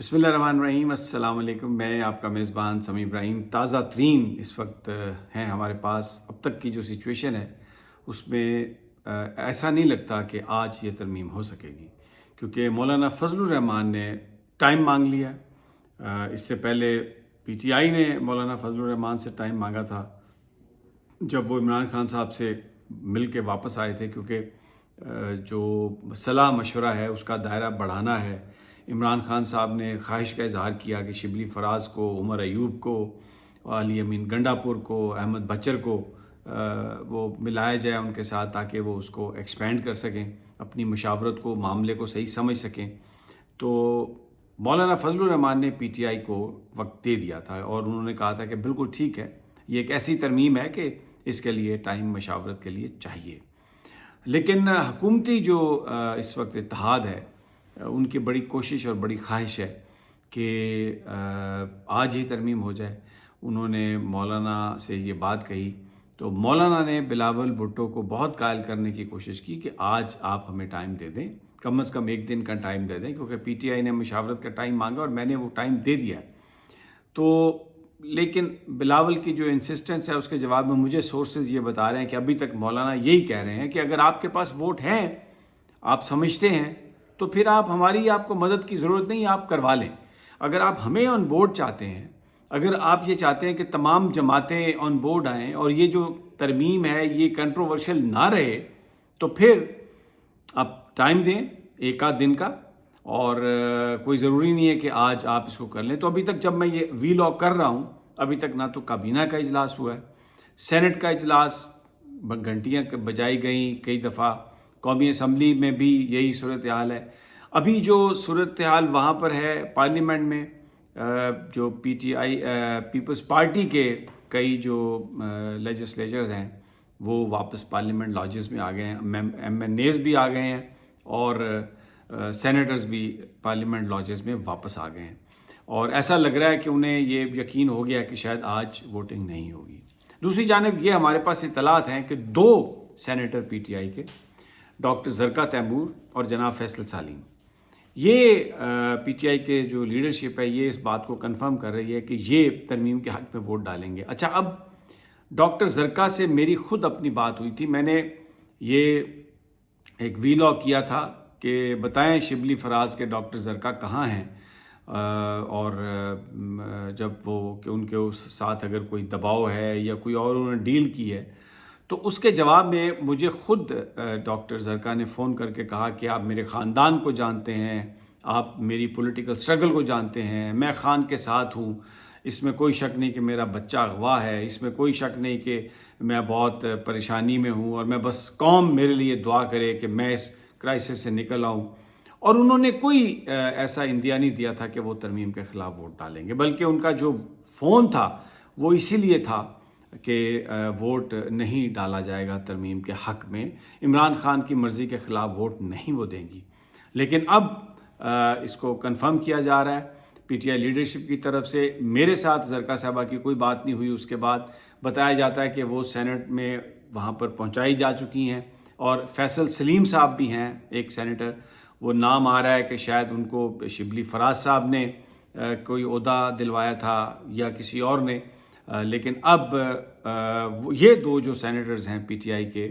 بسم اللہ الرحمن الرحیم، السلام علیکم۔ میں آپ کا میزبان سمیع ابراہیم۔ تازہ ترین اس وقت ہیں ہمارے پاس۔ اب تک کی جو سچویشن ہے اس میں ایسا نہیں لگتا کہ آج یہ ترمیم ہو سکے گی، کیونکہ مولانا فضل الرحمان نے ٹائم مانگ لیا۔ اس سے پہلے پی ٹی آئی نے مولانا فضل الرحمان سے ٹائم مانگا تھا جب وہ عمران خان صاحب سے مل کے واپس آئے تھے، کیونکہ جو صلاح مشورہ ہے اس کا دائرہ بڑھانا ہے۔ عمران خان صاحب نے خواہش کا اظہار کیا کہ شبلی فراز کو، عمر ایوب کو، علی امین گنڈاپور کو، احمد بچر کو وہ ملایا جائے ان کے ساتھ، تاکہ وہ اس کو ایکسپینڈ کر سکیں، اپنی مشاورت کو، معاملے کو صحیح سمجھ سکیں۔ تو مولانا فضل الرحمان نے پی ٹی آئی کو وقت دے دیا تھا اور انہوں نے کہا تھا کہ بالکل ٹھیک ہے، یہ ایک ایسی ترمیم ہے کہ اس کے لیے ٹائم مشاورت کے لیے چاہیے۔ لیکن حکومتی جو اس وقت اتحاد ہے، ان کی بڑی کوشش اور بڑی خواہش ہے کہ آج ہی ترمیم ہو جائے۔ انہوں نے مولانا سے یہ بات کہی تو مولانا نے بلاول بھٹو کو بہت قائل کرنے کی کوشش کی کہ آج آپ ہمیں ٹائم دے دیں، کم از کم ایک دن کا ٹائم دے دیں، کیونکہ پی ٹی آئی نے مشاورت کا ٹائم مانگا اور میں نے وہ ٹائم دے دیا ہے۔ تو لیکن بلاول کی جو انسسٹنس ہے، اس کے جواب میں مجھے سورسز یہ بتا رہے ہیں کہ ابھی تک مولانا یہی کہہ رہے ہیں کہ اگر آپ کے پاس ووٹ ہیں، آپ سمجھتے ہیں، تو پھر آپ کو مدد کی ضرورت نہیں، آپ کروا لیں۔ اگر آپ ہمیں آن بورڈ چاہتے ہیں، اگر آپ یہ چاہتے ہیں کہ تمام جماعتیں آن بورڈ آئیں اور یہ جو ترمیم ہے یہ کنٹروورشل نہ رہے، تو پھر آپ ٹائم دیں ایک آدھ دن کا، اور کوئی ضروری نہیں ہے کہ آج آپ اس کو کر لیں۔ تو ابھی تک جب میں یہ وی لاگ کر رہا ہوں، ابھی تک نہ تو کابینہ کا اجلاس ہوا ہے، سینٹ کا اجلاس گھنٹیاں بجائی گئیں کئی دفعہ، قومی اسمبلی میں بھی یہی صورتحال ہے۔ ابھی جو صورتحال وہاں پر ہے پارلیمنٹ میں، جو P T I Peoples Party کے کئی جو لیجسلیچرز ہیں وہ واپس پارلیمنٹ لاجز میں آ گئے ہیں، ایم این ایز بھی آ گئے ہیں اور سینیٹرز بھی پارلیمنٹ لاجز میں واپس آ گئے ہیں، اور ایسا لگ رہا ہے کہ انہیں یہ یقین ہو گیا کہ شاید آج ووٹنگ نہیں ہوگی۔ دوسری جانب یہ ہمارے پاس اطلاعات ہیں کہ 2 سینیٹر پی ٹی آئی کے، ڈاکٹر زرکا تیمور اور جناب فیصل سالم، یہ پی ٹی آئی کے جو لیڈرشپ ہے یہ اس بات کو کنفرم کر رہی ہے کہ یہ ترمیم کے حق میں ووٹ ڈالیں گے۔ اچھا، اب ڈاکٹر زرکا سے میری خود اپنی بات ہوئی تھی، میں نے یہ ایک وی لاگ کیا تھا کہ بتائیں شبلی فراز کے ڈاکٹر زرکا کہاں ہیں، اور جب وہ کہ ان کے اس ساتھ اگر کوئی دباؤ ہے یا کوئی اور انہوں نے ڈیل کی ہے، تو اس کے جواب میں مجھے خود ڈاکٹر زرکا نے فون کر کے کہا کہ آپ میرے خاندان کو جانتے ہیں، آپ میری پولیٹیکل سٹرگل کو جانتے ہیں، میں خان کے ساتھ ہوں، اس میں کوئی شک نہیں کہ میرا بچہ اغوا ہے، اس میں کوئی شک نہیں کہ میں بہت پریشانی میں ہوں، اور میں بس قوم میرے لیے دعا کرے کہ میں اس کرائسس سے نکل آؤں۔ اور انہوں نے کوئی ایسا اندیا نہیں دیا تھا کہ وہ ترمیم کے خلاف ووٹ ڈالیں گے، بلکہ ان کا جو فون تھا وہ اسی لیے تھا کہ ووٹ نہیں ڈالا جائے گا ترمیم کے حق میں، عمران خان کی مرضی کے خلاف ووٹ نہیں وہ دیں گی۔ لیکن اب اس کو کنفرم کیا جا رہا ہے پی ٹی آئی لیڈرشپ کی طرف سے۔ میرے ساتھ زرکا صاحبہ کی کوئی بات نہیں ہوئی، اس کے بعد بتایا جاتا ہے کہ وہ سینٹ میں وہاں پر پہنچائی جا چکی ہیں، اور فیصل سلیم صاحب بھی ہیں ایک سینیٹر، وہ نام آ رہا ہے کہ شاید ان کو شبلی فراز صاحب نے کوئی عہدہ دلوایا تھا یا کسی اور نے، لیکن اب یہ 2 جو سینیٹرز ہیں پی ٹی آئی کے،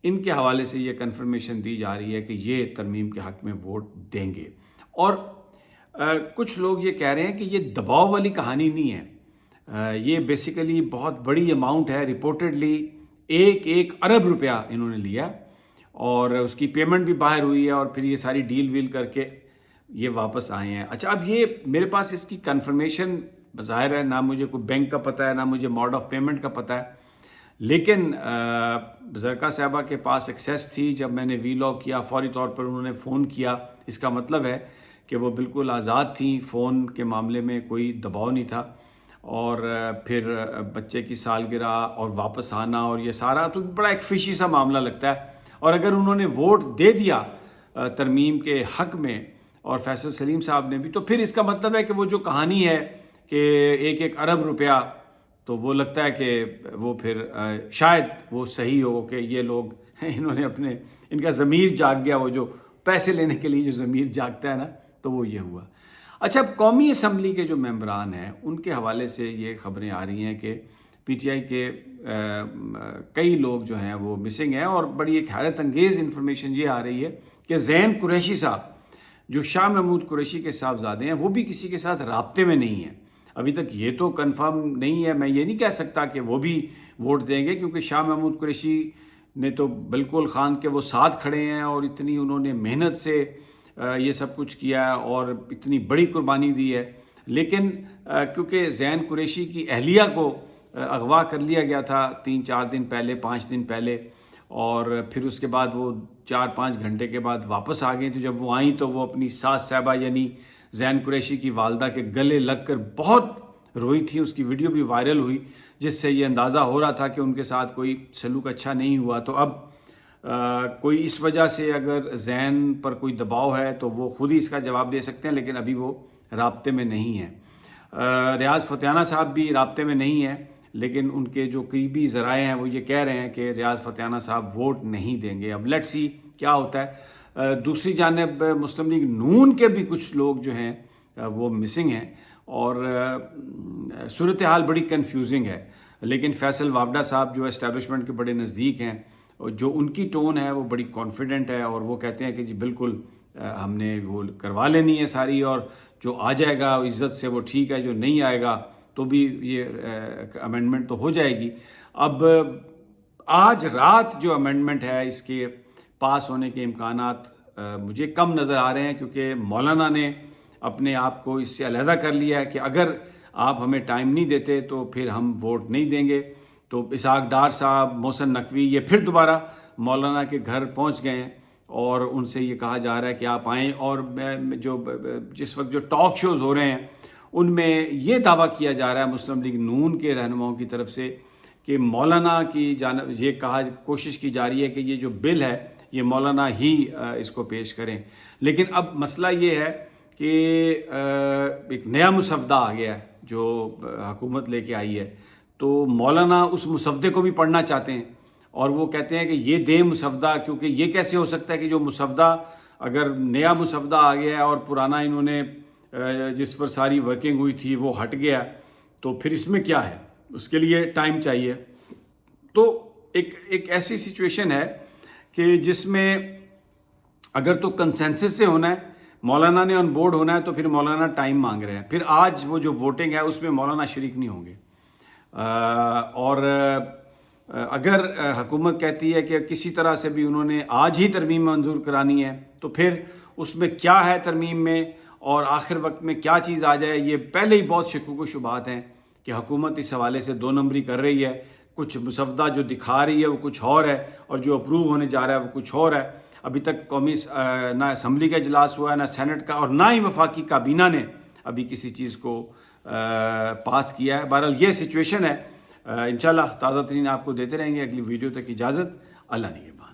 ان کے حوالے سے یہ کنفرمیشن دی جا رہی ہے کہ یہ ترمیم کے حق میں ووٹ دیں گے۔ اور کچھ لوگ یہ کہہ رہے ہیں کہ یہ دباؤ والی کہانی نہیں ہے، یہ بیسیکلی بہت بڑی اماؤنٹ ہے، رپورٹڈلی 1 ارب روپیہ انہوں نے لیا، اور اس کی پیمنٹ بھی باہر ہوئی ہے، اور پھر یہ ساری ڈیل ویل کر کے یہ واپس آئے ہیں۔ اچھا، اب یہ میرے پاس اس کی کنفرمیشن ظاہر ہے نہ مجھے کوئی بینک کا پتہ ہے، نہ مجھے موڈ آف پیمنٹ کا پتہ ہے، لیکن زرکا صاحبہ کے پاس ایکسیس تھی۔ جب میں نے وی لاگ کیا فوری طور پر انہوں نے فون کیا، اس کا مطلب ہے کہ وہ بالکل آزاد تھیں، فون کے معاملے میں کوئی دباؤ نہیں تھا۔ اور پھر بچے کی سالگرہ اور واپس آنا اور یہ سارا تو بڑا ایک فشی سا معاملہ لگتا ہے، اور اگر انہوں نے ووٹ دے دیا ترمیم کے حق میں اور فیصل سلیم صاحب نے بھی، تو پھر اس کا مطلب ہے کہ وہ جو کہانی ہے کہ 1 ارب روپیہ، تو وہ لگتا ہے کہ وہ پھر شاید وہ صحیح ہو کہ یہ لوگ انہوں نے ان کا ضمیر جاگ گیا، وہ جو پیسے لینے کے لیے جو ضمیر جاگتا ہے نا، تو وہ یہ ہوا۔ اچھا، اب قومی اسمبلی کے جو ممبران ہیں ان کے حوالے سے یہ خبریں آ رہی ہیں کہ پی ٹی آئی کے کئی لوگ جو ہیں وہ مسنگ ہیں، اور بڑی ایک حیرت انگیز انفارمیشن یہ آ رہی ہے کہ زین قریشی صاحب جو شاہ محمود قریشی کے صاحبزادے ہیں وہ بھی کسی کے ساتھ رابطے میں نہیں ہیں۔ ابھی تک یہ تو کنفرم نہیں ہے، میں یہ نہیں کہہ سکتا کہ وہ بھی ووٹ دیں گے، کیونکہ شاہ محمود قریشی نے تو بالکل خان کے وہ ساتھ کھڑے ہیں اور اتنی انہوں نے محنت سے یہ سب کچھ کیا ہے اور اتنی بڑی قربانی دی ہے، لیکن کیونکہ زین قریشی کی اہلیہ کو اغوا کر لیا گیا تھا 3-4 دن پہلے، 5 دن پہلے، اور پھر اس کے بعد وہ 4-5 گھنٹے کے بعد واپس آ گئیں، تو جب وہ آئیں تو وہ اپنی ساس صاحبہ یعنی زین قریشی کی والدہ کے گلے لگ کر بہت روئی تھی، اس کی ویڈیو بھی وائرل ہوئی، جس سے یہ اندازہ ہو رہا تھا کہ ان کے ساتھ کوئی سلوک اچھا نہیں ہوا۔ تو اب کوئی اس وجہ سے اگر زین پر کوئی دباؤ ہے تو وہ خود ہی اس کا جواب دے سکتے ہیں، لیکن ابھی وہ رابطے میں نہیں ہیں۔ ریاض فتیانہ صاحب بھی رابطے میں نہیں ہیں، لیکن ان کے جو قریبی ذرائع ہیں وہ یہ کہہ رہے ہیں کہ ریاض فتیانہ صاحب ووٹ نہیں دیں گے۔ اب لیٹس سی کیا ہوتا ہے۔ دوسری جانب مسلم لیگ نون کے بھی کچھ لوگ جو ہیں وہ مسنگ ہیں، اور صورتحال بڑی کنفیوزنگ ہے، لیکن فیصل وابڈہ صاحب جو اسٹیبلشمنٹ کے بڑے نزدیک ہیں، جو ان کی ٹون ہے وہ بڑی کانفیڈنٹ ہے، اور وہ کہتے ہیں کہ جی بالکل ہم نے وہ کروا لینی ہے ساری، اور جو آ جائے گا عزت سے وہ ٹھیک ہے، جو نہیں آئے گا تو بھی یہ امینڈمنٹ تو ہو جائے گی۔ اب آج رات جو امینڈمنٹ ہے اس کے پاس ہونے کے امکانات مجھے کم نظر آ رہے ہیں، کیونکہ مولانا نے اپنے آپ کو اس سے علیحدہ کر لیا ہے کہ اگر آپ ہمیں ٹائم نہیں دیتے تو پھر ہم ووٹ نہیں دیں گے۔ تو اسحاق ڈار صاحب، محسن نقوی، یہ پھر دوبارہ مولانا کے گھر پہنچ گئے ہیں، اور ان سے یہ کہا جا رہا ہے کہ آپ آئیں، اور جس وقت جو ٹاک شوز ہو رہے ہیں ان میں یہ دعویٰ کیا جا رہا ہے مسلم لیگ نون کے رہنماؤں کی طرف سے کہ مولانا کی جانب یہ کوشش کی جا رہی ہے کہ یہ جو بل ہے یہ مولانا ہی اس کو پیش کریں، لیکن اب مسئلہ یہ ہے کہ ایک نیا مسودہ آ گیا ہے جو حکومت لے کے آئی ہے، تو مولانا اس مسودے کو بھی پڑھنا چاہتے ہیں، اور وہ کہتے ہیں کہ یہ دیں مسودہ، کیونکہ یہ کیسے ہو سکتا ہے کہ جو مسودہ اگر نیا مسودہ آ گیا ہے اور پرانا انہوں نے جس پر ساری ورکنگ ہوئی تھی وہ ہٹ گیا، تو پھر اس میں کیا ہے، اس کے لیے ٹائم چاہیے۔ تو ایک ایسی سچویشن ہے کہ جس میں اگر تو کنسنسس سے ہونا ہے، مولانا نے آن بورڈ ہونا ہے، تو پھر مولانا ٹائم مانگ رہے ہیں، پھر آج وہ جو ووٹنگ ہے اس میں مولانا شریک نہیں ہوں گے، اور اگر حکومت کہتی ہے کہ کسی طرح سے بھی انہوں نے آج ہی ترمیم منظور کرانی ہے، تو پھر اس میں کیا ہے ترمیم میں، اور آخر وقت میں کیا چیز آ جائے، یہ پہلے ہی بہت شکوک و شبہات ہیں کہ حکومت اس حوالے سے 2 نمبری کر رہی ہے، کچھ مسودہ جو دکھا رہی ہے وہ کچھ اور ہے، اور جو اپروو ہونے جا رہا ہے وہ کچھ اور ہے۔ ابھی تک قومی نہ اسمبلی کا اجلاس ہوا ہے، نہ سینٹ کا، اور نہ ہی وفاقی کابینہ نے ابھی کسی چیز کو پاس کیا ہے۔ بہرحال یہ سچویشن ہے، انشاءاللہ تازہ ترین آپ کو دیتے رہیں گے۔ اگلی ویڈیو تک اجازت، اللہ نگہبان۔